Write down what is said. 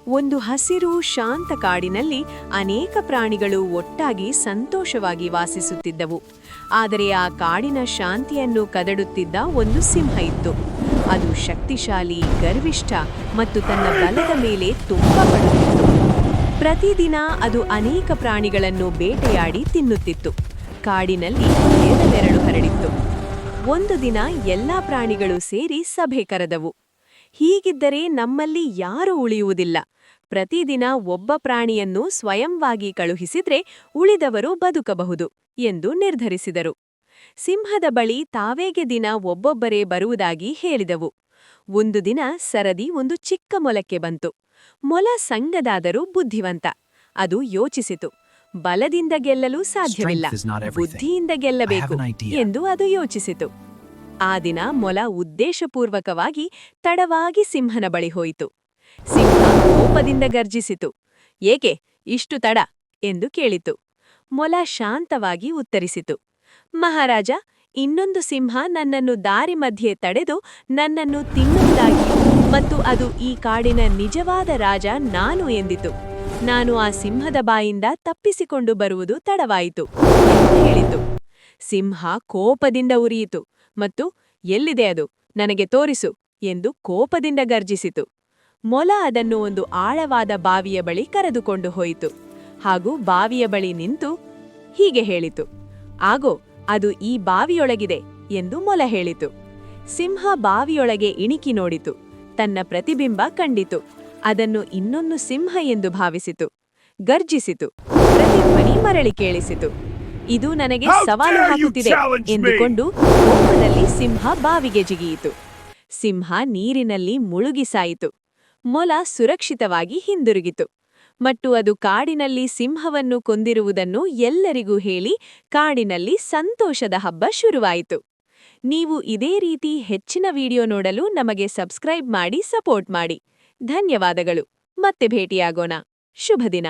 ಒಂದು ಹಸಿರು ಶಾಂತ ಕಾಡಿನಲ್ಲಿ ಅನೇಕ ಪ್ರಾಣಿಗಳು ಒಟ್ಟಾಗಿ ಸಂತೋಷವಾಗಿ ವಾಸಿಸುತ್ತಿದ್ದವು. ಆದರೆ ಆ ಕಾಡಿನ ಶಾಂತಿಯನ್ನು ಕದಡುತ್ತಿದ್ದ ಒಂದು ಸಿಂಹ ಇತ್ತು. ಅದು ಶಕ್ತಿಶಾಲಿ, ಗರ್ವಿಷ್ಠ ಮತ್ತು ತನ್ನ ಬಲದ ಮೇಲೆ ತುಂಬ ಪಡುತ್ತಿತ್ತು. ಪ್ರತಿದಿನ ಅದು ಅನೇಕ ಪ್ರಾಣಿಗಳನ್ನು ಬೇಟೆಯಾಡಿ ತಿನ್ನುತ್ತಿತ್ತು. ಕಾಡಿನಲ್ಲಿ ನೆರಳು ಹರಡಿತ್ತು. ಒಂದು ದಿನ ಎಲ್ಲಾ ಪ್ರಾಣಿಗಳು ಸೇರಿ ಸಭೆ ಕರೆದವು. ಹೀಗಿದ್ದರೆ ನಮ್ಮಲ್ಲಿ ಯಾರೂ ಉಳಿಯುವುದಿಲ್ಲ. ಪ್ರತಿದಿನ ಒಬ್ಬ ಪ್ರಾಣಿಯನ್ನು ಸ್ವಯಂವಾಗಿ ಕಳುಹಿಸಿದ್ರೆ ಉಳಿದವರು ಬದುಕಬಹುದು ಎಂದು ನಿರ್ಧರಿಸಿದರು. ಸಿಂಹದ ಬಳಿ ತಾವೇಗೆ ದಿನ ಒಬ್ಬೊಬ್ಬರೇ ಬರುವುದಾಗಿ ಹೇಳಿದವು. ಒಂದು ದಿನ ಸರದಿ ಒಂದು ಚಿಕ್ಕ ಮೊಲಕ್ಕೆ ಬಂತು. ಮೊಲ ಸಂಗದಾದರೂ ಬುದ್ಧಿವಂತ. ಅದು ಯೋಚಿಸಿತು, ಬಲದಿಂದ ಗೆಲ್ಲಲು ಸಾಧ್ಯವಿಲ್ಲ, ಬುದ್ಧಿಯಿಂದ ಗೆಲ್ಲಬೇಕು ಎಂದು ಅದು ಯೋಚಿಸಿತು. ಆ ದಿನ ಮೊಲ ಉದ್ದೇಶಪೂರ್ವಕವಾಗಿ ತಡವಾಗಿ ಸಿಂಹನ ಬಳಿ ಹೋಯಿತು. ಸಿಂಹ ಕೋಪದಿಂದ ಗರ್ಜಿಸಿತು. ಏಕೆ ಇಷ್ಟು ತಡ ಎಂದು ಕೇಳಿತು. ಮೊಲ ಶಾಂತವಾಗಿ ಉತ್ತರಿಸಿತು, ಮಹಾರಾಜ, ಇನ್ನೊಂದು ಸಿಂಹ ನನ್ನನ್ನು ದಾರಿ ಮಧ್ಯೆ ತಡೆದು ನನ್ನನ್ನು ತಿನ್ನುವುದಾಗಿಯೂ ಮತ್ತು ಅದು ಈ ಕಾಡಿನ ನಿಜವಾದ ರಾಜ ನಾನು ಎಂದಿತು. ನಾನು ಆ ಸಿಂಹದ ಬಾಯಿಂದ ತಪ್ಪಿಸಿಕೊಂಡು ಬರುವುದು ತಡವಾಯಿತು ಎಂದು ಹೇಳಿತು. ಸಿಂಹ ಕೋಪದಿಂದ ಉರಿಯಿತು ಮತ್ತು ಎಲ್ಲಿದೆ ಅದು, ನನಗೆ ತೋರಿಸು ಎಂದು ಕೋಪದಿಂದ ಗರ್ಜಿಸಿತು. ಮೊಲ ಅದನ್ನು ಒಂದು ಆಳವಾದ ಬಾವಿಯ ಬಳಿ ಕರೆದುಕೊಂಡು ಹೋಯಿತು ಹಾಗೂ ಬಾವಿಯ ಬಳಿ ನಿಂತು ಹೀಗೆ ಹೇಳಿತು, ಆಗೋ, ಅದು ಈ ಬಾವಿಯೊಳಗಿದೆ ಎಂದು ಮೊಲ ಹೇಳಿತು. ಸಿಂಹ ಬಾವಿಯೊಳಗೆ ಇಣಿಕಿ ನೋಡಿತು. ತನ್ನ ಪ್ರತಿಬಿಂಬ ಕಂಡಿತು. ಅದನ್ನು ಇನ್ನೊಂದು ಸಿಂಹ ಎಂದು ಭಾವಿಸಿತು. ಗರ್ಜಿಸಿತು. ಪ್ರತಿಧ್ವನಿ ಮರಳಿ ಕೇಳಿಸಿತು. ಇದು ನನಗೆ ಸವಾಲು ಹಾಕುತ್ತಿದೆ ಎಂದುಕೊಂಡು ಕೋಪದಲ್ಲಿ ಸಿಂಹ ಬಾವಿಗೆ ಜಿಗಿಯಿತು. ಸಿಂಹ ನೀರಿನಲ್ಲಿ ಮುಳುಗಿ ಸಾಯಿತು. ಮೊಲ ಸುರಕ್ಷಿತವಾಗಿ ಹಿಂದಿರುಗಿತು ಮತ್ತು ಅದು ಕಾಡಿನಲ್ಲಿ ಸಿಂಹವನ್ನು ಕೊಂದಿರುವುದನ್ನು ಎಲ್ಲರಿಗೂ ಹೇಳಿ ಕಾಡಿನಲ್ಲಿ ಸಂತೋಷದ ಹಬ್ಬ ಶುರುವಾಯಿತು. ನೀವು ಇದೇ ರೀತಿ ಹೆಚ್ಚಿನ ವಿಡಿಯೋ ನೋಡಲು ನಮಗೆ ಸಬ್ಸ್ಕ್ರೈಬ್ ಮಾಡಿ ಸಪೋರ್ಟ್ ಮಾಡಿ. ಧನ್ಯವಾದಗಳು. ಮತ್ತೆ ಭೇಟಿಯಾಗೋಣ. ಶುಭ ದಿನ.